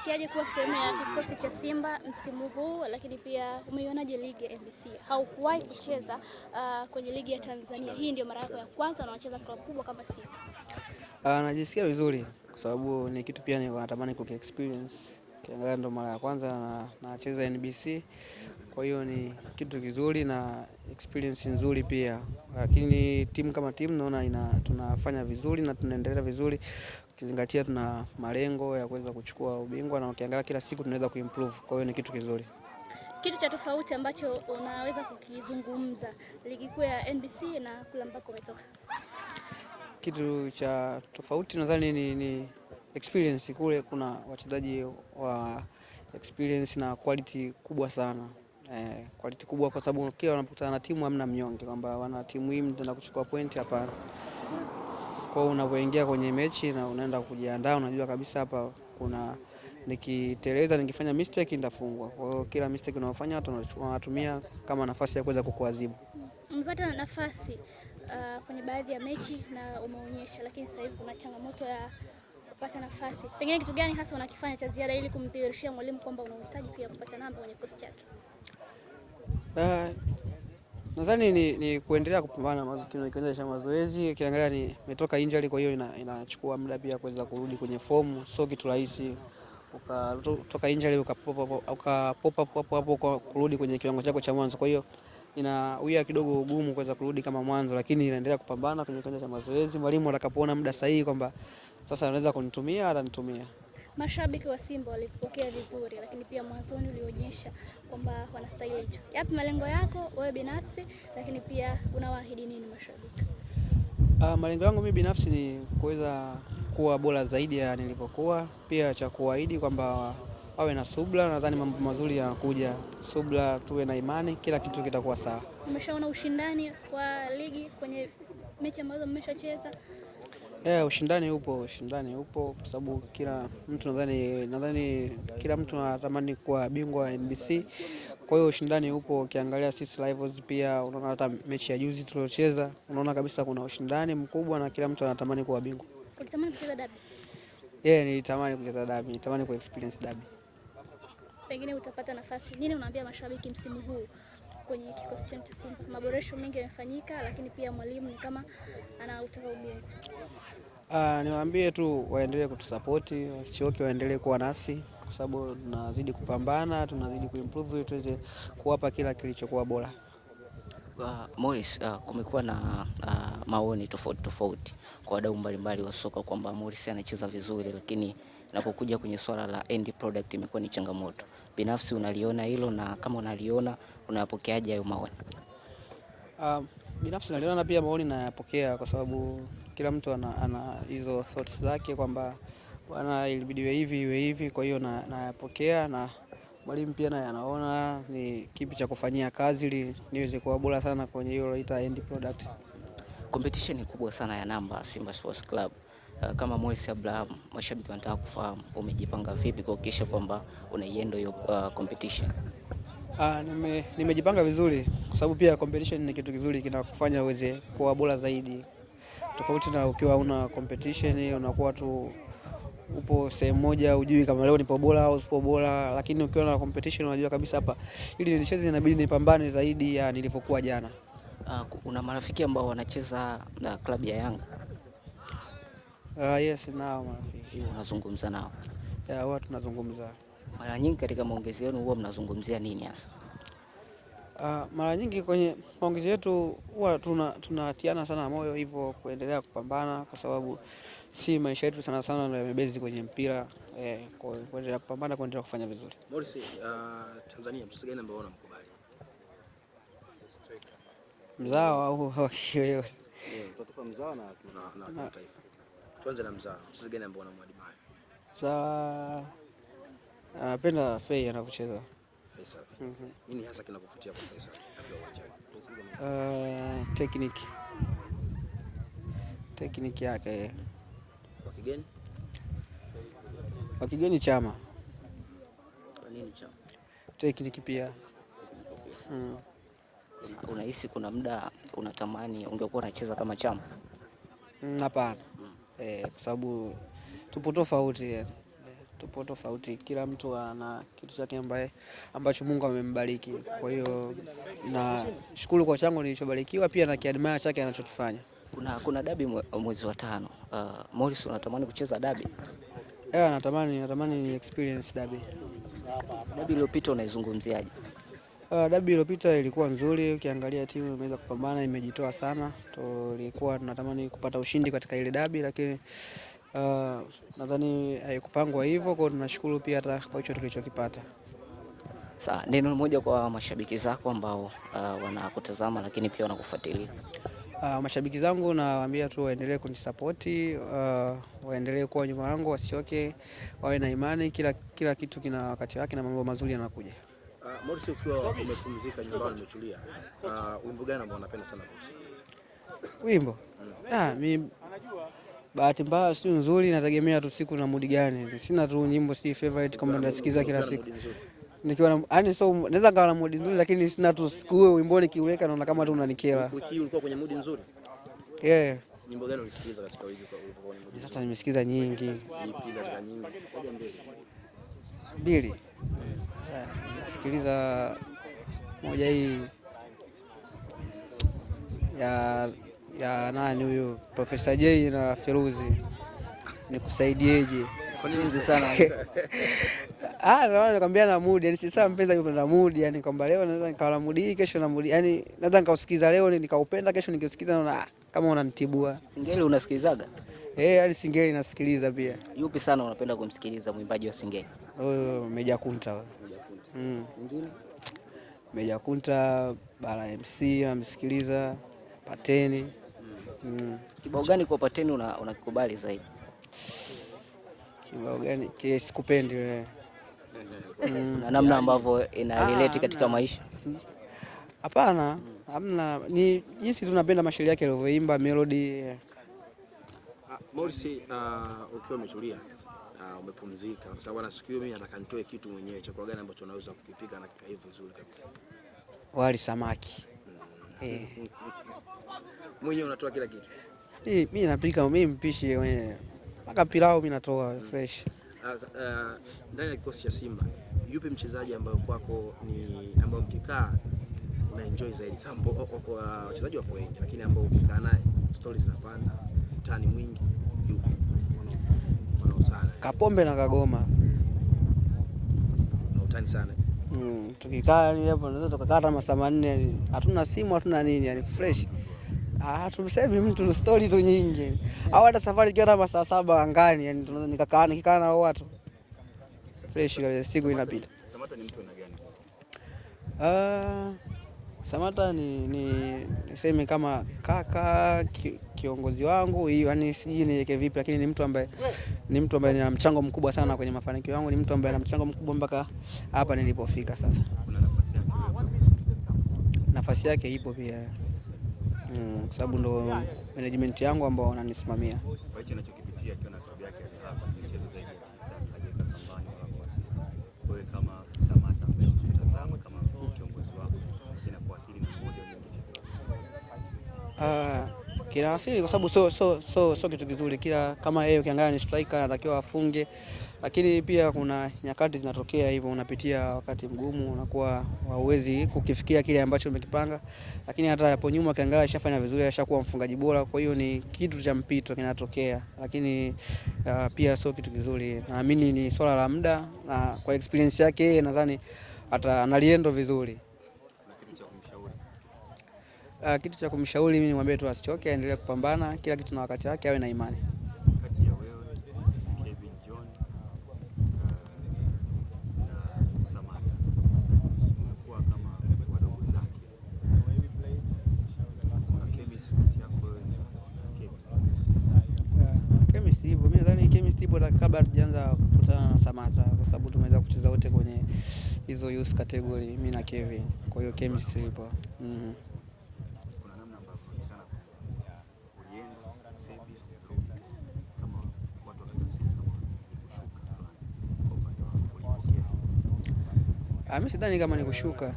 Unajisikiaje kuwa sehemu ya kikosi cha Simba msimu huu, lakini pia umeionaje ligi ya NBC? Haukuwahi kucheza kwenye ligi ya Tanzania. Hii ndio mara yako ya kwanza na unacheza klabu kubwa kama Simba. Najisikia vizuri kwa sababu ni kitu pia natamani experience. Kiangalia ndo mara ya kwanza nacheza NBC. Kwa hiyo ni kitu kizuri na experience nzuri pia. Lakini timu kama timu naona tunafanya vizuri na tunaendelea vizuri. Ukizingatia tuna malengo ya kuweza kuchukua ubingwa na ukiangalia kila siku tunaweza kuimprove. Kwa hiyo ni kitu kizuri. Kitu cha tofauti ambacho unaweza kukizungumza ligi kuu ya NBC na kule ambako umetoka? Kitu cha tofauti nadhani ni experience. Kule kuna wachezaji wa experience na quality kubwa sana. Quality kubwa kwa sababu kila wanapokutana na timu hamna mnyonge kwamba wana timu hii mtaenda kuchukua point hapa. Kwa hiyo unapoingia kwenye mechi na unaenda kujiandaa, unajua kabisa hapa kuna nikiteleza nikifanya mistake nitafungwa. Kwa hiyo kila mistake unayofanya watu wanatumia kama nafasi ya kuweza kukuadhibu. Umepata nafasi kwenye baadhi ya mechi na umeonyesha, lakini sasa hivi kuna changamoto ya kupata nafasi. Pengine kitu gani hasa unakifanya cha ziada ili kumdhihirishia mwalimu kwamba unahitaji pia kupata namba kwenye kikosi chake? Nadhani ni kuendelea kupambana kionyesha mazoezi. Ukiangalia nimetoka injury, kwa hiyo inachukua muda pia kuweza kurudi kwenye fomu. Sio kitu rahisi ukatoka injury ukapop up hapo kurudi kwenye kiwango chako cha mwanzo. Kwa hiyo inawia kidogo ugumu kuweza kurudi kama mwanzo, lakini inaendelea kupambana kwenye kiwanja cha mazoezi. Mwalimu atakapoona muda sahihi kwamba sasa anaweza kunitumia atanitumia. Mashabiki wa Simba walipokea vizuri, lakini pia mwanzoni ulionyesha kwamba wanastahili hicho. Yapi malengo yako wewe binafsi, lakini pia unawaahidi nini mashabiki? Malengo yangu mimi binafsi ni kuweza kuwa bora zaidi ya nilipokuwa. Pia cha kuahidi kwamba wawe na subira, nadhani mambo mazuri yanakuja. Subira, tuwe na imani, kila kitu kitakuwa sawa. Umeshaona ushindani wa ligi kwenye mechi ambazo mmeshacheza? Ushindani upo kwa sababu kila mtu nadhani kila mtu anatamani kuwa bingwa wa NBC. Kwa hiyo ushindani upo. Ukiangalia sisi rivals pia unaona hata mechi ya juzi tuliocheza unaona kabisa kuna ushindani mkubwa na kila mtu anatamani kuwa bingwa. Ulitamani kucheza derby? Nilitamani kucheza derby, nilitamani ku experience derby. Pengine utapata nafasi. Nini unaambia mashabiki msimu huu kwenye kikosi cha Simba? Maboresho mengi yamefanyika, lakini pia mwalimu ni kama anautaka ubingwa. Niwaambie tu waendelee kutusapoti, wasichoke, waendelee kuwa nasi kwa sababu tunazidi kupambana, tunazidi kuimprove tuweze kuwapa kila kilichokuwa bora. Morris, kumekuwa na maoni tofauti kwa wadau mbalimbali wa soka kwamba Morris anacheza vizuri, lakini inapokuja kwenye swala la end product imekuwa ni changamoto. Binafsi unaliona hilo, na kama unaliona unayapokeaje hayo maoni? Binafsi naliona pia maoni nayapokea kwa sababu kila mtu ana hizo thoughts zake kwamba bwana ilibidi iwe hivi, kwa hiyo nayapokea na mwalimu pia naye anaona ni kipi cha kufanyia kazi ili niweze kuwa bora sana kwenye hiyo inaitwa end product. Competition ni kubwa sana ya namba Simba Sports Club. Kama Morris Abraham, mashabiki wanataka kufahamu umejipanga vipi kuhakikisha kwamba unaienda hiyo competition? Nimejipanga vizuri kwa sababu pia competition ni kitu kizuri kinakufanya uweze kuwa bora zaidi. Tofauti na ukiwa una competition unakuwa tu upo sehemu moja hujui kama leo nipo bora au sipo bora, lakini ukiwa na competition unajua kabisa hapa ili nicheze inabidi nipambane zaidi ya nilivyokuwa jana. Una marafiki ambao wanacheza na klabu ya Yanga? Yes, nao marafiki. Unazungumza nao? Huwa tunazungumza. Mara nyingi katika maongezi yenu huwa mnazungumzia nini hasa? Mara nyingi kwenye maongezi yetu huwa tunatiana sana moyo hivyo kuendelea kupambana kwa sababu si maisha yetu sana sana ndio yamebezi kwenye mpira, kuendelea kupambana, kuendelea kufanya vizuri. Morris, Tanzania mchezaji gani ambao unamkubali? Mzao au yoyote? Tutatoka mzao na taifa. Tuanze na mzao. Mchezaji gani ambao unamwadimia? Napenda Fei anapocheza. Faisal. Nini hasa kinakuvutia kwa Faisal akiwa uwanjani? Tekniki yake. Kwa kigeni Chama. Kwa nini Chama? Tekniki pia. Unahisi kuna muda unatamani ungekuwa unacheza kama Chama? Hapana. Kwa sababu tupo tofauti. tupo tofauti, kila mtu ana kitu chake ambacho Mungu amembariki. Kwa hiyo na shukuru kwa changu nilichobarikiwa, pia na kiadmire chake anachokifanya. Kuna dabi mwezi wa 5. Morris, unatamani kucheza dabi? Natamani ni experience dabi. Dabi iliyopita unaizungumziaje? Dabi iliyopita ilikuwa nzuri, ukiangalia timu imeweza kupambana, imejitoa sana. Tulikuwa tunatamani kupata ushindi katika ile dabi, lakini nadhani haikupangwa hivyo. Kwa hiyo tunashukuru pia hata kwa hicho tulichokipata. Sawa, neno moja kwa mashabiki zako ambao wanakutazama lakini pia wanakufuatilia. Mashabiki zangu nawaambia tu waendelee kunisupport, waendelee kuwa nyuma yangu, wasichoke, wawe na imani, kila kitu kina wakati wake na mambo mazuri yanakuja. Morris, ukiwa umepumzika nyumbani umetulia, wimbo gani ambao unapenda sana kusikiliza? Wimbo? Mimi bahati mbaya sio nzuri, nategemea tu siku na mood gani. Sina tu nyimbo favorite kama nasikiza kila siku. Nikiwa naweza kuwa na mood nzuri, lakini sina tu siku hiyo wimbo nikiweka naona kama tu unanikera. Wiki hii ulikuwa kwenye mood nzuri? Yeah. Nyimbo gani ulisikiliza katika wiki ulikuwa kwenye mood? Sasa nimesikiza nyingi. Ipi katika nyingi? Mbili. Sikiliza moja hii ya nani huyo, Profesa J na Feruzi, nikusaidieje? Kwa nini sana? Nakwambia na mood, yani sasa mpenza yuko na mood, yani kwamba leo naweza nikawa na mood hii, kesho na mood, yani naweza nikausikiza leo nikaupenda, kesho nikisikiza naona kama unanitibua. Singeli unasikilizaga? Hadi Singeli nasikiliza pia. Yupi sana unapenda kumsikiliza mwimbaji wa Singeli? Meja Kunta. Mwingine? Meja Kunta, Bara MC namsikiliza, Pateni. Kibao gani kwa Pateni unakikubali zaidi? Kibao gani? Sikupendi wewe. Na namna ambavyo ina relate katika maisha? Hapana, hamna, ni jinsi tunapenda mashairi yake alivyoimba, melody. Morris, ukiwa umetulia, umepumzika, kwa sababu na siku hiyo mimi nataka nitoe kitu mwenyewe, chakula gani ambacho unaweza kukipika na kikaiva vizuri kabisa? Wali samaki. Mwenyewe unatoa kila kitu? Mimi napika, mimi mpishi mwenyewe. Mpaka pilau mimi natoa fresh. Ndani ya kikosi cha Simba, yupi mchezaji ambaye kwako ni ambao mkikaa una enjoy zaidi? Sababu wachezaji wako wengi, lakini ambao ukikaa naye stories zinapanda, utani mwingi, yupi? Sana. Kapombe na Kagoma. Na utani sana. Tukikaa ni hapo tunaweza tukakaa hata masaa 4, hatuna simu, hatuna nini, yani fresh. Tumsemi mtu story tu nyingi. Au hata safari kienda masaa 7 angani, yani tunaweza nikikaa na watu. Fresh kabisa, siku inapita. Samata ni mtu aina gani? Samata niseme kama kaka, kiongozi wangu, yani sijui niweke vipi, lakini ni mtu ambaye nina mchango mkubwa sana kwenye mafanikio yangu, ni mtu ambaye ana mchango mkubwa mpaka hapa nilipofika sasa. Kuna nafasi yake wewe? Nafasi yake ipo pia. Kwa sababu ndo management yangu ambao wananisimamia. Kwa hiyo anachokipitia akiwa na sababu yake hapa mchezo zaidi ya 9 hajaweka kampani wala kuassist. Wewe kama Samata ambaye unatazama kama kiongozi wako inakuathiri na mmoja au mwingine? Kila asili kwa sababu so kitu kizuri, kila kama yeye ukiangalia ni striker anatakiwa afunge, lakini pia kuna nyakati zinatokea hivyo, unapitia wakati mgumu, unakuwa hauwezi kukifikia kile ambacho umekipanga, lakini hata hapo nyuma ukiangalia ashafanya vizuri, ashakuwa mfungaji bora. Kwa hiyo ni kitu cha mpito kinatokea, lakini pia sio kitu kizuri. Naamini ni swala la muda, na kwa experience yake yeye nadhani hata analiendo vizuri. Kitu cha kumshauri mimi nimwambie tu asichoke, aendelee kupambana, kila kitu na wakati wake, awe na imani. Kati ya wewe, Kevin John na Samata, umekuwa kama wadogo zake. Kuna chemistry kati yako wewe na Kevin? Chemistry ipo. Mimi nadhani chemistry ipo kabla hatujaanza kukutana na Samata, kwa sababu tumeweza kucheza wote kwenye hizo youth category, mimi na Kevin. Kwa hiyo chemistry ipo. Mimi sidhani kama nikushuka.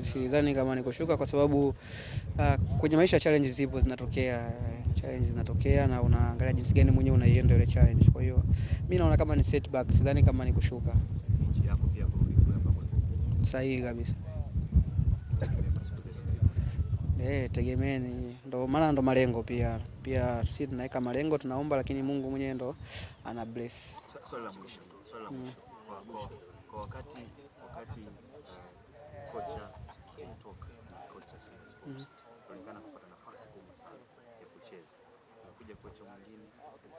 Sidhani kama nikushuka kwa sababu kwenye maisha challenges zipo zinatokea. challenge zinatokea na unaangalia jinsi gani mwenyewe unaienda ile challenge. Kwa hiyo mimi naona kama ni setback, sidhani kama ni kushuka. Nchi yako pia kurudi kule ambako Sahihi kabisa. Tegemeni, ndo maana ndo malengo pia sisi tunaweka malengo, tunaomba, lakini Mungu mwenyewe ndo ana bless. Swali la mwisho kwa wakati kocha kutoka kikosi cha Simba Sports kulingana kupata nafasi kubwa sana ya kucheza, unakuja kocha mwingine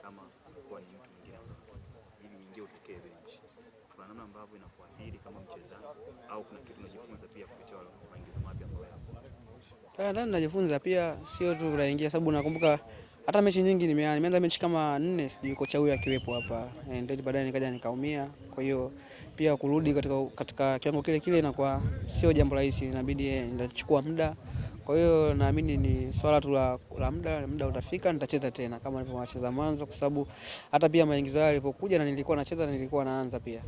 kama alikuwa ni mtu mwingine ili ingie utokee bench, kuna namna ambavyo inakuathiri kama mchezaji au kuna kitu unajifunza pia kupitia maingizo mapya ambayo yapo? Nadhani najifunza pia, sio tu kuingia, sababu nakumbuka hata mechi nyingi nimeanza mechi kama 4 sijui kocha huyu akiwepo hapa, ndio baadaye nikaja nikaumia. Kwa hiyo pia kurudi katika kiwango kile kile inakuwa sio jambo rahisi, inabidi nitachukua muda. Kwa hiyo naamini ni swala tu la muda utafika, nitacheza tena kama nilivyocheza mwanzo, kwa sababu hata pia maingizo yale yalipokuja na nilikuwa nacheza na nilikuwa naanza pia.